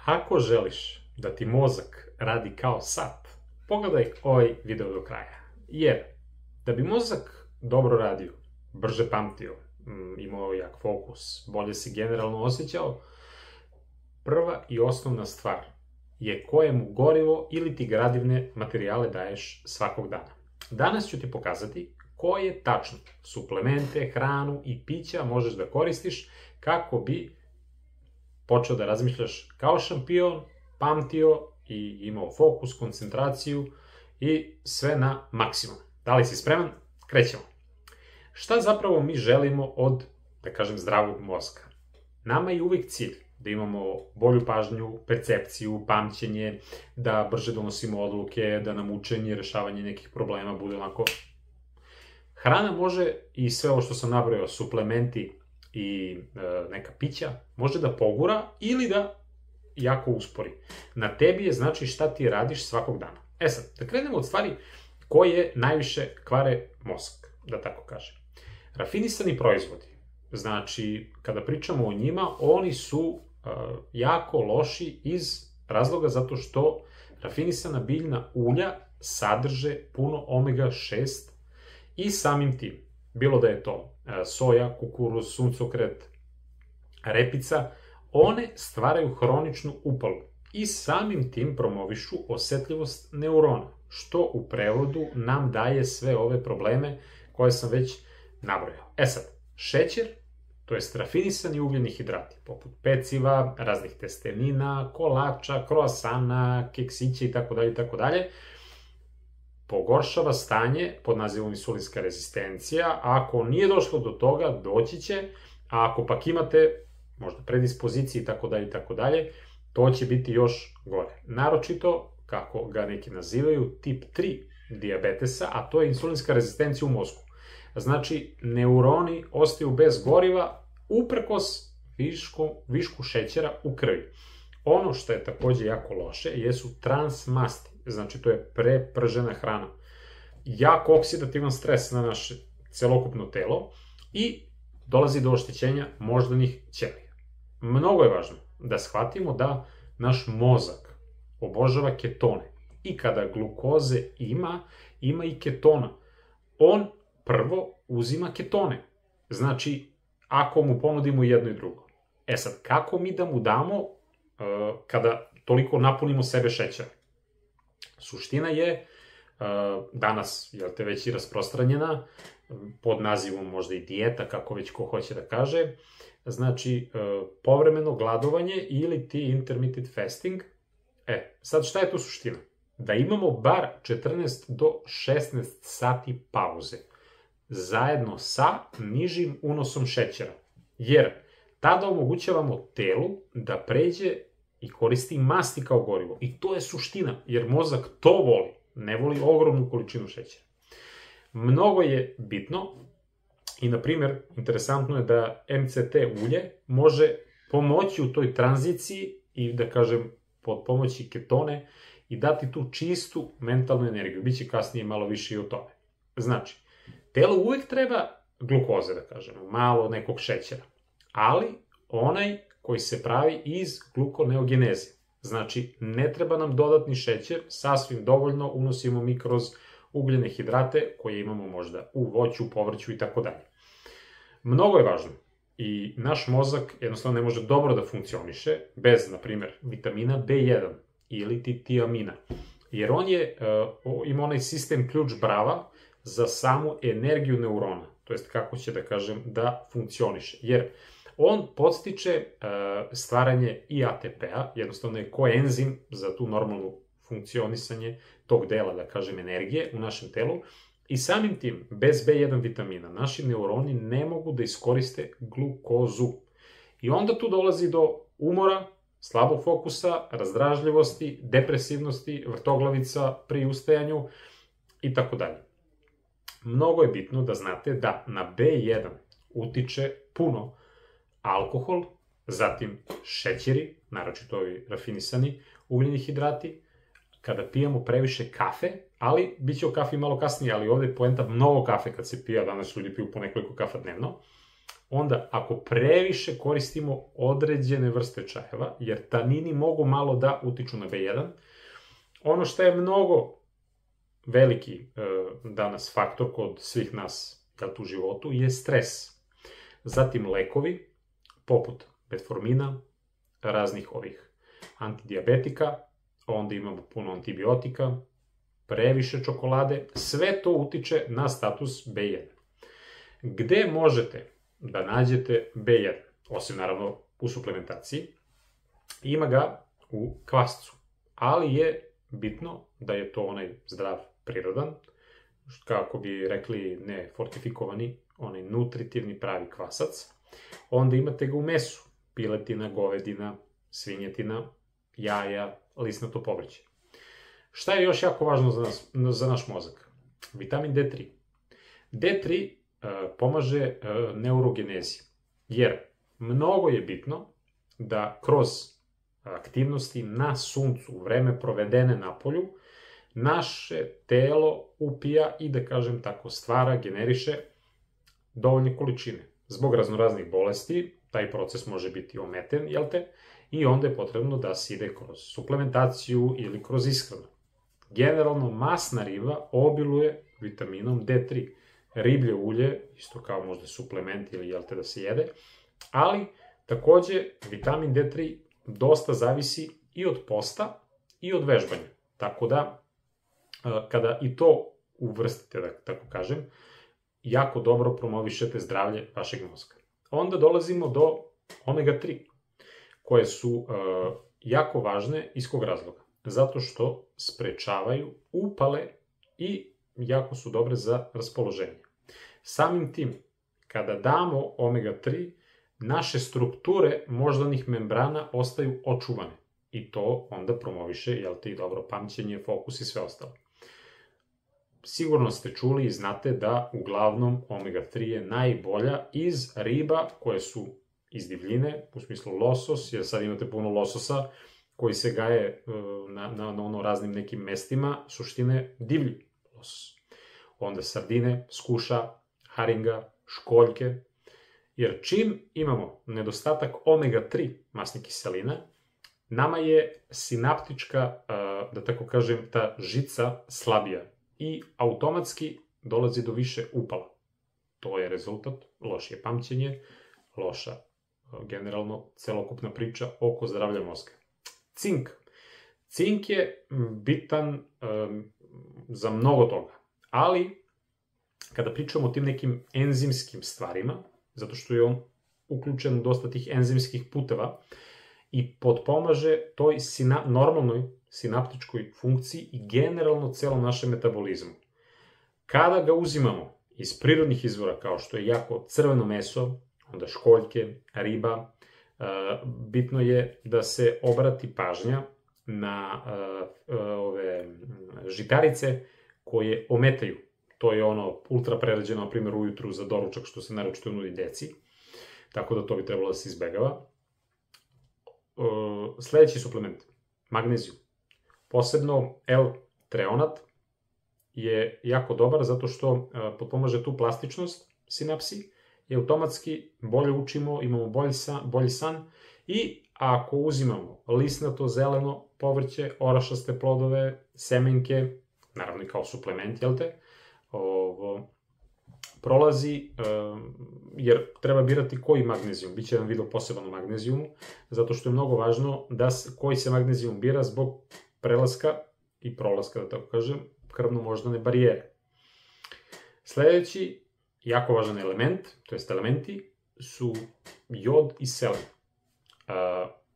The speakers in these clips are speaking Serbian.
Ako želiš da ti mozak radi kao sat, pogledaj ovaj video do kraja. Jer, da bi mozak dobro radio, brže pamtio, imao jak fokus, bolje se generalno osjećao, prva i osnovna stvar je koje mu gorivo ili ti gradivne materijale daješ svakog dana. Danas ću ti pokazati koje tačno suplemente, hranu i pića možeš da koristiš kako bi počeo da razmišljaš kao šampion, pamtio i imao fokus, koncentraciju i sve na maksimum. Da li si spreman? Krećemo. Šta zapravo mi želimo od, da kažem, zdravog mozga? Nama je uvijek cilj da imamo bolju pažnju, percepciju, pamćenje, da brže donosimo odluke, da nam učenje i rešavanje nekih problema bude onako. Hrana može i sve ovo što sam nabrojao, suplementi i neka pića, može da pogura ili da jako uspori. Na tebi je znači šta ti radiš svakog dana. Sad, da krenemo od stvari koje najviše kvare mozak, da tako kažem. Rafinisani proizvodi, znači kada pričamo o njima, oni su jako loši iz razloga zato što rafinisana biljna ulja sadrže puno omega-6 i samim tim, bilo da je to soja, kukuruz, suncokret, repica, one stvaraju hroničnu upalu i samim tim promovišu osetljivost neurona, što u prevodu nam daje sve ove probleme koje sam već nabrojao. Sad, šećer, to jest rafinisani ugljeni hidrati, poput peciva, raznih testenina, kolača, kroasana, keksića itd., pogoršava stanje pod nazivom insulinska rezistencija, a ako nije došlo do toga, doći će, a ako pak imate možda predispozicije itd., to će biti još gore. Naročito, kako ga neki nazivaju, tip 3 dijabetesa, a to je insulinska rezistencija u mozgu. Znači, neuroni ostaju bez goriva uprkos višku šećera u krvi. Ono što je takođe jako loše jesu transmasti, znači to je prepržena hrana. Jak oksidativan stres na naše celokupno telo i dolazi do oštećenja moždanih ćelija. Mnogo je važno da shvatimo da naš mozak obožava ketone i kada glukoze ima i ketona. On prvo uzima ketone. Znači, ako mu ponudimo jedno i drugo. Sad, kako mi da mu damo kada toliko napunimo sebe šećera? Suština je, danas, već i rasprostranjena, pod nazivom možda i dijeta, kako već ko hoće da kaže, znači, povremeno gladovanje ili ti intermittent fasting. Sad, šta je tu suština? Da imamo bar 14 do 16 sati pauze, zajedno sa nižim unosom šećera. Jer tada omogućavamo telu da pređe i koristi masti kao gorivo. I to je suština, jer mozak to voli, ne voli ogromnu količinu šećera. Mnogo je bitno i, na primjer, interesantno je da MCT ulje može pomoći u toj tranziciji i, da kažem, pod pomoći ketone i dati tu čistu mentalnu energiju. Biće kasnije malo više i o tome. Znači, telo uvek treba glukoze, da kažemo, malo nekog šećera, ali onaj koji se pravi iz glukoneogeneze. Znači, ne treba nam dodatni šećer, sasvim dovoljno unosimo mi kroz ugljene hidrate koje imamo možda u voću, povrću itd. Mnogo je važno i naš mozak jednostavno ne može dobro da funkcioniše bez, na primjer, vitamina B1 ili ti tiamina, jer on ima onaj sistem ključ brava za samu energiju neurona, to jest kako će, da kažem, da funkcioniše, jer on podstiče stvaranje i ATP-a, jednostavno je koenzim za tu normalnu funkcionisanje tog dela, da kažem, energije u našem telu i samim tim, bez B1 vitamina, naši neuroni ne mogu da iskoriste glukozu. I onda tu dolazi do umora, slabog fokusa, razdražljivosti, depresivnosti, vrtoglavica pri ustajanju itd. Mnogo je bitno da znate da na B1 utiče puno alkohol, zatim šećeri, naročito ovi rafinisani ugljeni hidrati, kada pijemo previše kafe, ali bit će o kafi malo kasnije, ali ovde je poenta mnogo kafe kad se pija, danas ljudi piju po nekoliko kafa dnevno, onda ako previše koristimo određene vrste čajeva, jer tanini mogu malo da utiču na B1, ono što je mnogo veliki danas faktor kod svih nas u životu je stres. Zatim lekovi, poput metformina, raznih ovih antidiabetika, onda imamo puno antibiotika, previše čokolade, sve to utiče na status B1. Gde možete da nađete B1, osim naravno u suplementaciji? Ima ga u kvascu, ali je bitno da je to onaj zdrav, prirodan, kako bi rekli ne fortifikovani, onaj nutritivni pravi kvasac. Onda imate ga u mesu, piletina, govedina, svinjetina, jaja, lisnato povrće. Šta je još jako važno za naš mozak? Vitamin D3. D3 pomaže neurogenezi, jer mnogo je bitno da kroz aktivnosti na suncu, vreme provedene na polju, naše telo upija i, da kažem tako, stvara, generiše dovoljne količine. Zbog raznoraznih bolesti, taj proces može biti ometen, jel te? I onda je potrebno da se ide kroz suplementaciju ili kroz ishranu. Generalno, masna riba obiluje vitaminom D3. Riblje ulje, isto kao možda suplement ili jel te da se jede, ali takođe vitamin D3 dosta zavisi i od posta i od vežbanja. Tako da, kada i to uvrstite, da tako kažem, jako dobro promovišete zdravlje vašeg mozga. Onda dolazimo do omega-3, koje su jako važne iz kog razloga? Zato što sprečavaju upale i jako su dobre za raspoloženje. Samim tim, kada damo omega-3, naše strukture moždanih membrana ostaju očuvane. I to onda promoviše, jel te, i dobro pamćenje, fokus i sve ostalo. Sigurno ste čuli i znate da uglavnom omega-3 je najbolja iz riba koje su iz divljine, u smislu losos, jer sad imate puno lososa koji se gaje na raznim nekim mestima, suštine divlji losos. Onda sardine, skuša, haringa, školjke, jer čim imamo nedostatak omega-3 masnih kiselina, nama je sinaptička, da tako kažem, ta žica slabija i automatski dolazi do više upala. To je rezultat, lošije pamćenje, loša generalno celokupna priča oko zdravlja mozga. Cink. Cink je bitan za mnogo toga, ali kada pričamo o tim nekim enzimskim stvarima, zato što je on uključen u dosta tih enzimskih puteva i potpomaže toj normalnoj sinaptičkoj funkciji i generalno celom našem metabolizmu. Kada ga uzimamo iz prirodnih izvora, kao što je jako crveno meso, onda školjke, riba, bitno je da se obrati pažnja na ove žitarice koje ometaju. To je ono ultra prerađeno, na primjer, ujutru za doručak, što se naročito nudi deci. Tako da to bi trebalo da se izbegava. Sledeći suplement, magnezijum. Posebno L-treonat je jako dobar zato što potpomaže tu plastičnost sinapsi i automatski bolje učimo, imamo bolji san i ako uzimamo lisnato, zeleno povrće, orašaste plodove, semenke, naravno i kao suplement, jel te, prolazi, jer treba birati koji magnezijum, biće jedan video poseban o magnezijumu, zato što je mnogo važno da koji se magnezijum bira zbog prelaska i prolaska, da tako kažem, krvno-moždane barijere. Sledeći, jako važan element, to jest elementi, su jod i selen.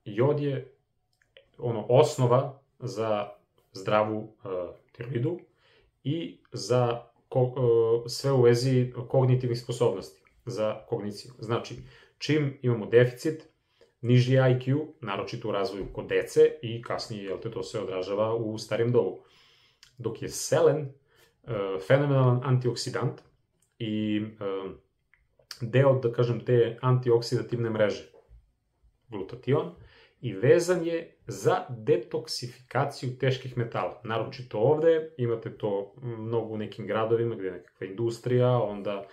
Jod je osnova za zdravu tiroidu i za sve u vezi kognitivnih sposobnosti za kogniciju. Znači, čim imamo deficit, niži IQ, naročito u razvoju kod dece i kasnije, jel te, to se odražava u starijem dobu. Dok je selen fenomenalan antioksidant i deo, da kažem, te antioksidativne mreže, glutation, i vezan je za detoksifikaciju teških metala. Naročito ovde, imate to mnogo u nekim gradovima gde je nekakva industrija, onda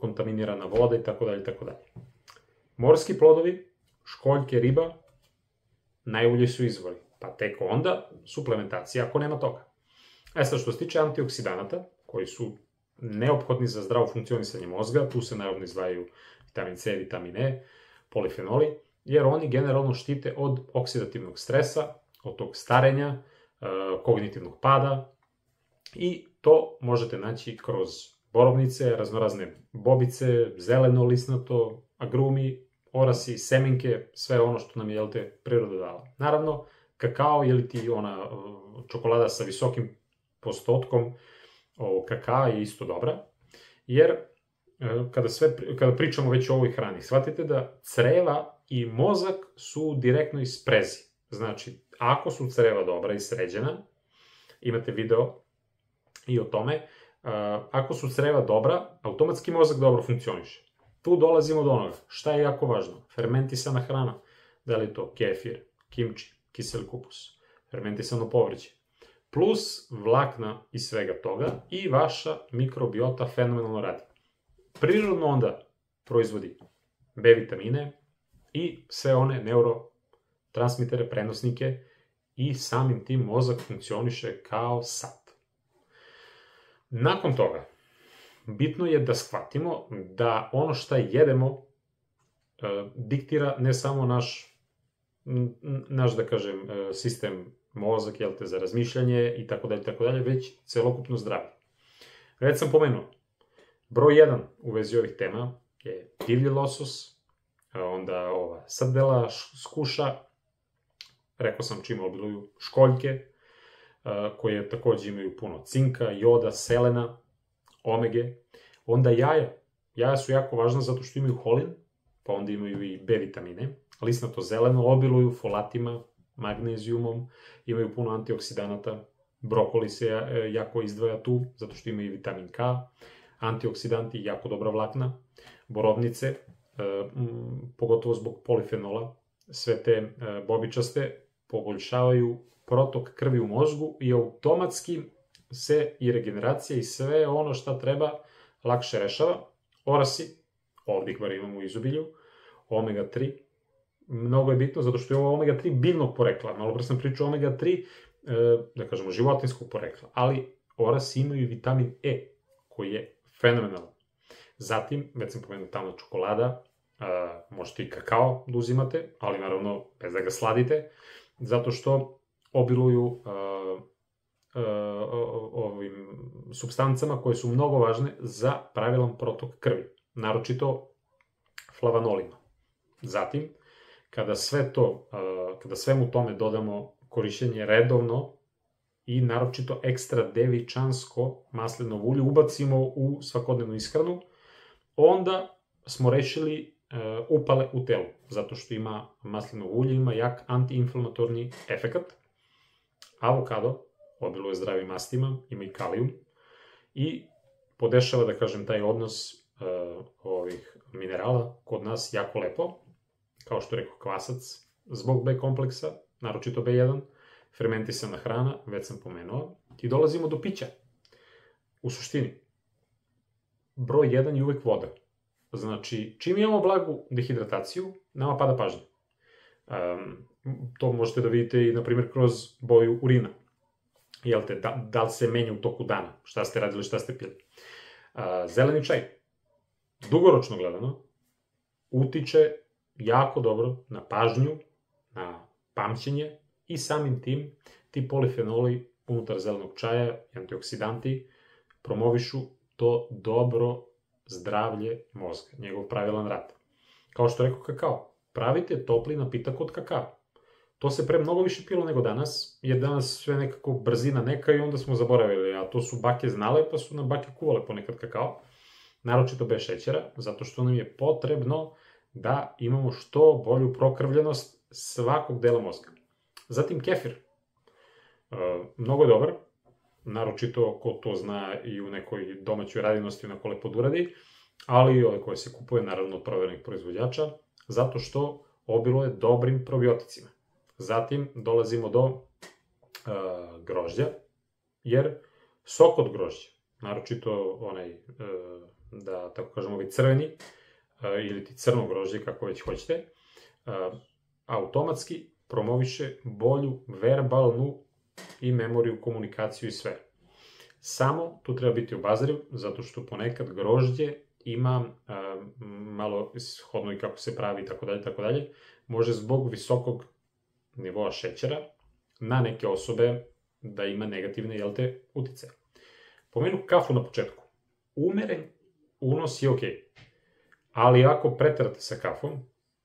kontaminirana voda i tako dalje, tako dalje. Morski plodovi, školjke, riba, najbolji su izvori, pa tek onda suplementacija ako nema toga. Sad, što se tiče antioksidanata, koji su neophodni za zdravo funkcionisanje mozga, tu se naravno izdvajaju vitamin C, vitamin E, polifenoli, jer oni generalno štite od oksidativnog stresa, od tog starenja, kognitivnog pada, i to možete naći kroz borovnice, raznorazne bobice, zeleno, lisnato, agrumi, orasi, semenke, sve ono što nam je, priroda dala. Naravno, kakao, ona čokolada sa visokim postotkom kakaa je isto dobra, jer kada pričamo već o ovoj hrani, shvatite da creva i mozak su direktno iz sprezi. Znači, ako su creva dobra i sređena, imate video i o tome, ako su creva dobra, automatski mozak dobro funkcioniše. Tu dolazimo do onoga, šta je jako važno, fermentisana hrana, da li je to kefir, kimči, kiseli kupus, fermentisano povrće, plus vlakna i svega toga i vaša mikrobiota fenomenalno radi. Prirodno onda proizvodi B vitamine i sve one neurotransmitere, prenosnike i samim tim mozak funkcioniše kao sat. Nakon toga, bitno je da shvatimo da ono što jedemo diktira ne samo naš da kažem, sistem mozak, za razmišljanje i tako dalje, već celokupno zdravlje. Već sam pomenuo, broj 1 u vezi ovih tema je divlji losos, onda ova srdela, skuša, rekao sam čime obiluju školjke, koje takođe imaju puno cinka, joda, selena, omege, onda jaja. Jaja su jako važna zato što imaju holin, pa onda imaju i B vitamine, lisnato zeleno, obiluju folatima, magnezijumom, imaju puno antioksidanata, brokoli se jako izdvaja tu, zato što imaju i vitamin K, antioksidanti, jako dobra vlakna, borovnice, pogotovo zbog polifenola, sve te bobičaste poboljšavaju protok krvi u mozgu i automatski se i regeneracija i sve ono šta treba lakše rešava. Orasi, ovdje ih bar imamo u izobilju, omega-3, mnogo je bitno zato što je ovo omega-3 biljnog porekla, malo pre sam pričao omega-3, da kažemo, životinskog porekla, ali orasi imaju vitamin E, koji je fenomenalan. Zatim, već sam pomenuo tamna čokolada, možete i kakao da uzimate, ali naravno bez da ga sladite, zato što obiluju ovim supstancama koje su mnogo važne za pravilan protok krvi, naročito flavanolima. Zatim, kada svemu tome dodamo korišćenje redovno i naročito ekstra devičansko maslinovo ulje ubacimo u svakodnevnu ishranu, onda smo rešili upale u telu, zato što maslinovo ulje ima jak antiinflamatorni efekat. Avokado obiluje zdravim mastima, ima i kalijum i podešava, da kažem, taj odnos ovih minerala kod nas jako lepo, kao što rekao kvasac, zbog B kompleksa, naročito B1, fermentisana hrana, već sam pomenuo, i dolazimo do pića. U suštini, broj 1 je uvek voda. Znači, čim imamo blagu dehidrataciju, nama pada pažnja. To možete da vidite i, na primjer, kroz boju urina. Da li se menja u toku dana, šta ste radili, šta ste pili. Zeleni čaj, dugoročno gledano, utiče jako dobro na pažnju, na pamćenje i samim tim ti polifenoli unutar zelenog čaja i antioksidanti promovišu to dobro zdravlje mozga, njegov pravilan rad. Kao što rekao kakao, pravite topli napitak od kakao. To se pre mnogo više pilo nego danas, jer danas sve nekako brzina neka i onda smo zaboravili, a to su bake znale pa su nam bake kuvale ponekad kakao, naročito bez šećera, zato što nam je potrebno da imamo što bolju prokrvljenost svakog dela mozga. Zatim kefir. Mnogo je dobar, naročito ko to zna i u nekoj domaćoj radinosti onako lepo da uradi, ali i ove koje se kupuje naravno od proverenih proizvođača, zato što obiluje dobrim probioticima. Zatim dolazimo do grožđa, jer sok od grožđa naročito onaj, da tako kažemo, ovaj crveni, ili ti crno grožđe, kako već hoćete, automatski promoviše bolju verbalnu i memoriju, komunikaciju i sve. Samo tu treba biti obazriv, zato što ponekad grožđe ima malo shodno i kako se pravi i tako dalje, može zbog visokog nivoa šećera na neke osobe da ima negativne, uticaje. Pomenu kafu na početku. Umeren unos je okej, ali ako preterate sa kafom,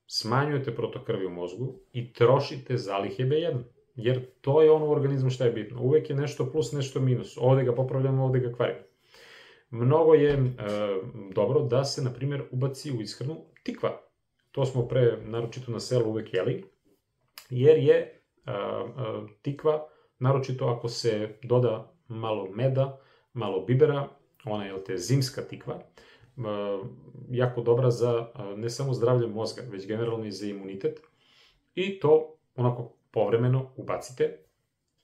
smanjujete protok krvi u mozgu i trošite zalihe B1, jer to je ono u organizmu šta je bitno. Uvek je nešto plus, nešto minus. Ovde ga popravljamo, ovde ga kvarimo. Mnogo je dobro da se, na primjer, ubaci u ishranu tikva. To smo naročito na selu uvek jeli, jer je tikva, naročito ako se doda malo meda, malo bibera, ona je zimska tikva, jako dobra za ne samo zdravlje mozga, već generalno i za imunitet. I to onako povremeno ubacite.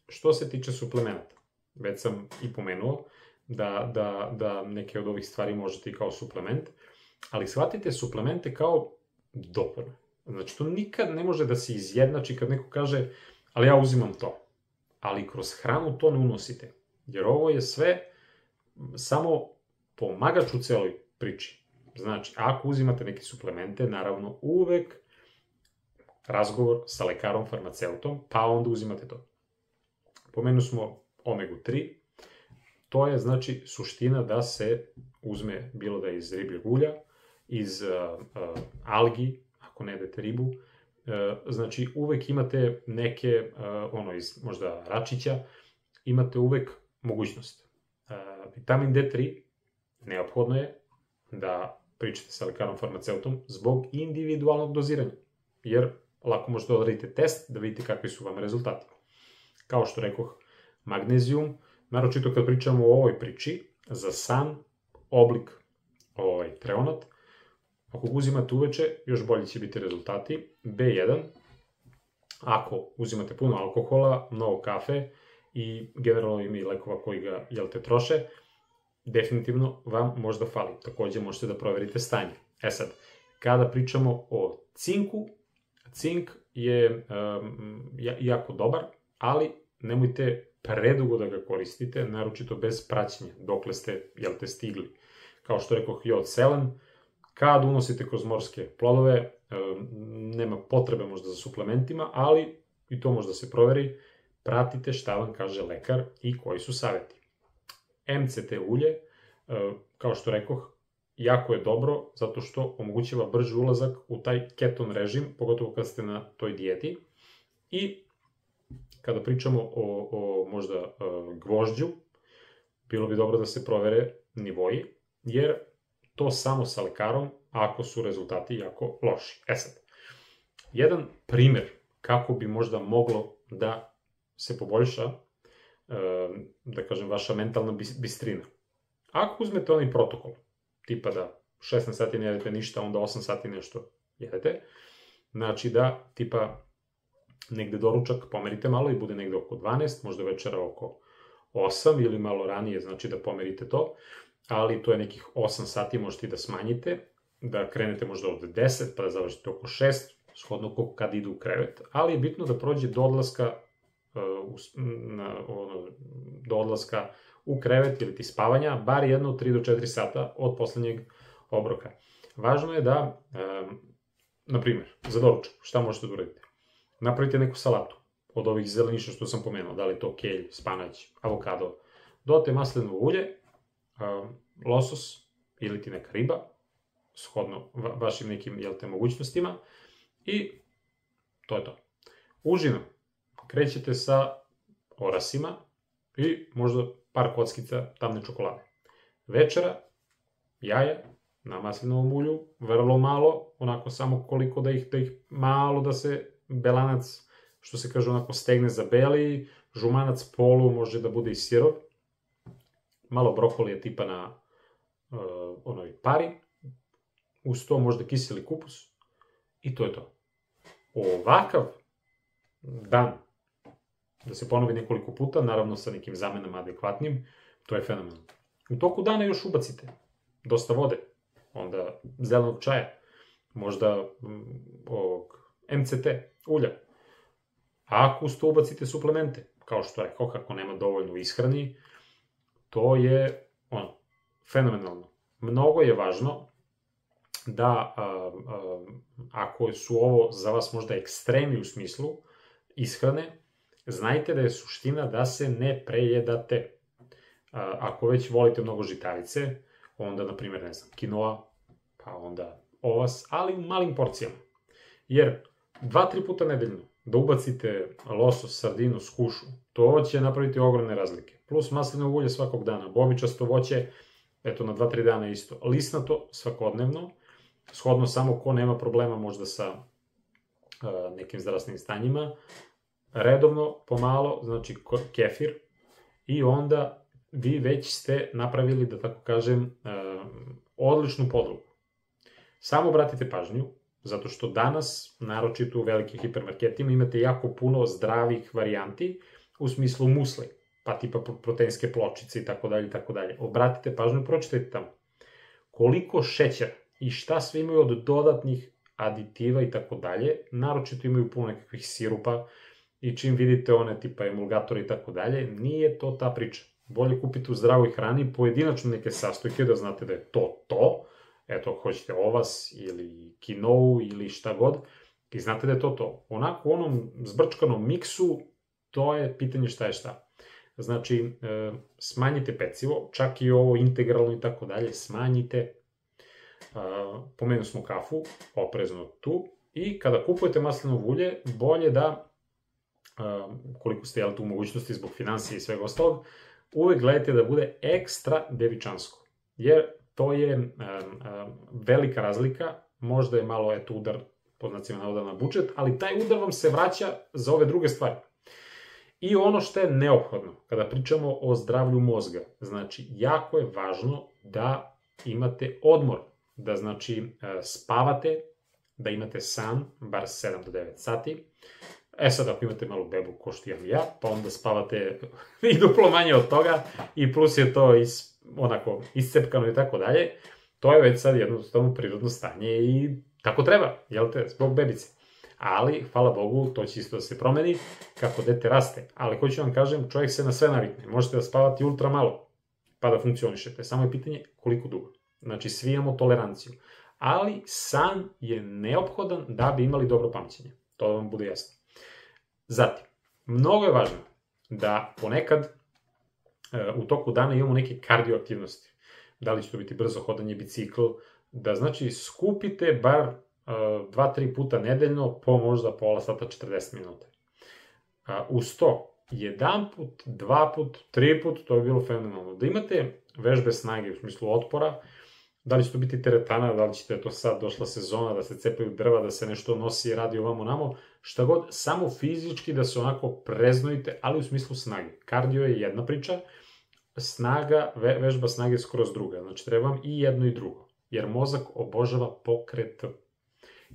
Što se tiče suplemenata, već sam i pomenuo da neke od ovih stvari možete i kao suplement, ali shvatite suplemente kao dopunu. Znači, to nikad ne može da se izjednači kad neko kaže, ali ja uzimam to. Ali kroz hranu to ne unosite. Jer ovo je sve samo pomagač u celoj priči. Znači, ako uzimate neke suplemente, naravno uvek razgovor sa lekarom, farmaceutom, pa onda uzimate to. Pomenu smo omegu-3, to je, znači, suština da se uzme bilo da je iz ribljeg ulja, iz algi, ako ne jedete ribu, znači uvek imate neke, iz možda račića, imate uvek mogućnost. Vitamin D3 neophodno je da pričate sa lekarom farmaceutom zbog individualnog doziranja, jer lako možete odraditi test da vidite kakvi su vam rezultati. Kao što rekoh, magnezijum, naročito kad pričamo o ovoj priči, za san, oblik treonat, ako ga uzimate uveče, još bolji će biti rezultati. B1, ako uzimate puno alkohola, mnogo kafe i generalno ima i lekova koji ga, troše, definitivno vam možda fali. Takođe možete da proverite stanje. Sad, kada pričamo o cinku, cink je jako dobar, ali nemojte predugo da ga koristite, naročito bez praćenja, dokle ste, stigli. Kao što rekoh, jod selen, kad unosite kroz morske plodove, nema potrebe možda za suplementima, ali i to možda se proveri, pratite šta vam kaže lekar i koji su saveti. MCT ulje, kao što rekoh, jako je dobro zato što omogućava brži ulazak u taj keton režim, pogotovo kad ste na toj dijeti. I kada pričamo o možda gvožđu, bilo bi dobro da se provere nivoji, jer to samo sa lekarom, ako su rezultati jako loši. Sad, jedan primer kako bi možda moglo da se poboljša, da kažem, vaša mentalna bistrina. Ako uzmete onaj protokol, tipa da 16 sati ne jedete ništa, onda 8 sati nešto jedete, znači da tipa negde doručak pomerite malo i bude negde oko 12, možda večera oko 8 ili malo ranije, znači da pomerite to, ali to je nekih 8 sati, možete i da smanjite, da krenete možda od 10 pa da završite oko 6, shodno koliko kad idu u krevet, ali je bitno da prođe do odlaska u krevet ili ti spavanja, bar jedno 3 do 4 sata od poslednjeg obroka. Važno je da, na primjer, za doručak, šta možete da uradite? Napravite neku salatu od ovih zeleniša što sam pomenuo, da li to kelj, spanać, avokado, dodate maslinovo ulje, losos ili ti neka riba, shodno vašim nekim, mogućnostima, i to je to. Užinom krećete sa orasima i možda par kockica tamne čokolade. Večera, jaja na maslinovom ulju, vrlo malo, onako samo koliko da ih malo da se belanac, što se kaže, onako stegne za beli, žumanac polu, može da bude i sirov, malo brokolija tipa na onoj pari, uz to možda kiseli kupus i to je to. Ovakav dan, da se ponovi nekoliko puta, naravno sa nekim zamenama adekvatnim, to je fenomenalno. U toku dana još ubacite dosta vode, onda zelenog čaja, možda MCT, ulja. A ako uz to ubacite suplemente, kao što rekao, kako nema dovoljno ishrani, to je fenomenalno. Mnogo je važno da, ako su ovo za vas možda ekstremi u smislu ishrane, znajte da je suština da se ne prejedate. Ako već volite mnogo žitarice, onda, na primjer, ne znam, kinoa, pa onda ovas, ali u malim porcijama. Jer 2-3 puta nedeljno da ubacite losos, sardinu, skušu, to će napraviti ogromne razlike. Plus maslinovo ulje svakog dana, bobičasto voće, eto na 2-3 dana isto. Lisnato svakodnevno, shodno samo ko nema problema možda sa nekim zdravstvenim stanjima, redovno, pomalo, znači kefir, i onda vi već ste napravili, da tako kažem, odličnu podlogu. Samo obratite pažnju, zato što danas, naročito u velikim hipermarketima, imate jako puno zdravih varijanti, u smislu musli, pa tipa proteinske pločice i tako dalje, i tako dalje. Obratite pažnju, pročitajte tamo. Koliko šećera i šta sve imaju od dodatnih aditiva i tako dalje, naročito imaju puno nekakvih sirupa, i čim vidite one tipa emulgatora i tako dalje, nije to ta priča. Bolje kupite u zdravoj hrani pojedinačno neke sastojke da znate da je to. Eto, ako hoćete ovas ili kinou ili šta god, i znate da je to. Onako u onom zbrčkanom miksu, to je pitanje šta je šta. Znači, smanjite pecivo, čak i ovo integralno i tako dalje, smanjite. Pomenuli smo kafu, oprezno tu, i kada kupujete maslinovo ulje, bolje da, koliko ste jeli tu mogućnosti zbog financije i svega ostalog, uvek gledajte da bude ekstra devičansko. Jer to je velika razlika, možda je malo udar, po znacima navoda, na budžet, ali taj udar vam se vraća za ove druge stvari. I ono što je neophodno, kada pričamo o zdravlju mozga, znači, jako je važno da imate odmor, da, znači, spavate, da imate san, bar 7 do 9 sati. Sad, ako imate malu bebu, ko što imam ja, pa onda spavate i duplo manje od toga, i plus je to onako iscepkano i tako dalje, to je već sad jednostavno prirodno stanje i tako treba, jel te, zbog bebice. Ali, hvala Bogu, to će isto da se promeni kako dete raste. Ali hoću vam kažem, čovjek se na sve navikne. Možete da spavate ultra malo, pa da funkcionišete. Samo je pitanje koliko dugo. Znači, svi imamo toleranciju. Ali san je neophodan da bi imali dobro pamćenje. To da vam bude jasno. Zatim, mnogo je važno da ponekad u toku dana imamo neke kardioaktivnosti. Da li će to biti brzo hodanje, bicikl, da, znači, skupite bar 2-3 puta nedeljno po možda pola sata, 40 minuta. Uz to, 1 put, 2 put, 3 put, to je bilo fenomenalno. Da imate vežbe snage u smislu otpora, da li će to biti teretana, da li ćete, to sad došla sezona, da se cepaju drva, da se nešto nosi i radi ovamo namo, šta god, samo fizički da se onako preznojite, ali u smislu snage. Kardio je jedna priča, snaga, vežba snage je skroz druga, znači treba vam i jedno i drugo, jer mozak obožava pokret.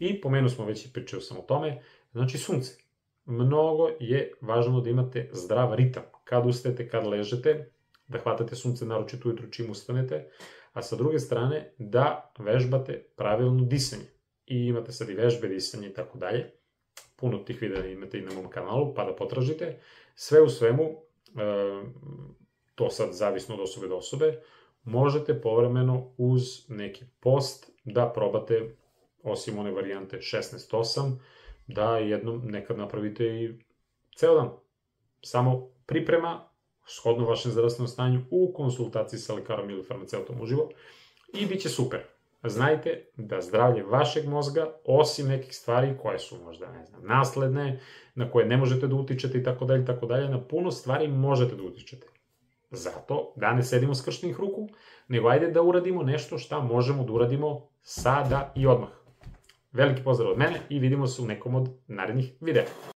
I pomenu smo već i pričao sam o tome, znači sunce. Mnogo je važno da imate zdrav ritam. Kad ustajete, kad ležete, da hvatate sunce naročito ujutru čim ustanete, a sa druge strane da vežbate pravilno disanje. I imate sad i vežbe, disanje i tako dalje. Puno tih videa imate i na mom kanalu, pa da potražite. Sve u svemu, to sad zavisno od osobe do osobe, možete povremeno uz neki post da probate, osim one varijante 16-8, da jednom nekad napravite i ceo dan. Samo priprema, shodno vašem zdravstvenom stanju, u konsultaciji sa lekarom ili farmaceutom uživo, i bit će super. Znajte da zdravlje vašeg mozga, osim nekih stvari koje su možda, ne znam, nasledne, na koje ne možete da utičete i tako dalje, na puno stvari možete da utičete. Zato da ne sedimo skrštenih ruku, nego ajde da uradimo nešto šta možemo da uradimo sada i odmah. Veliki pozdrav od mene i vidimo se u nekom od narednih videa.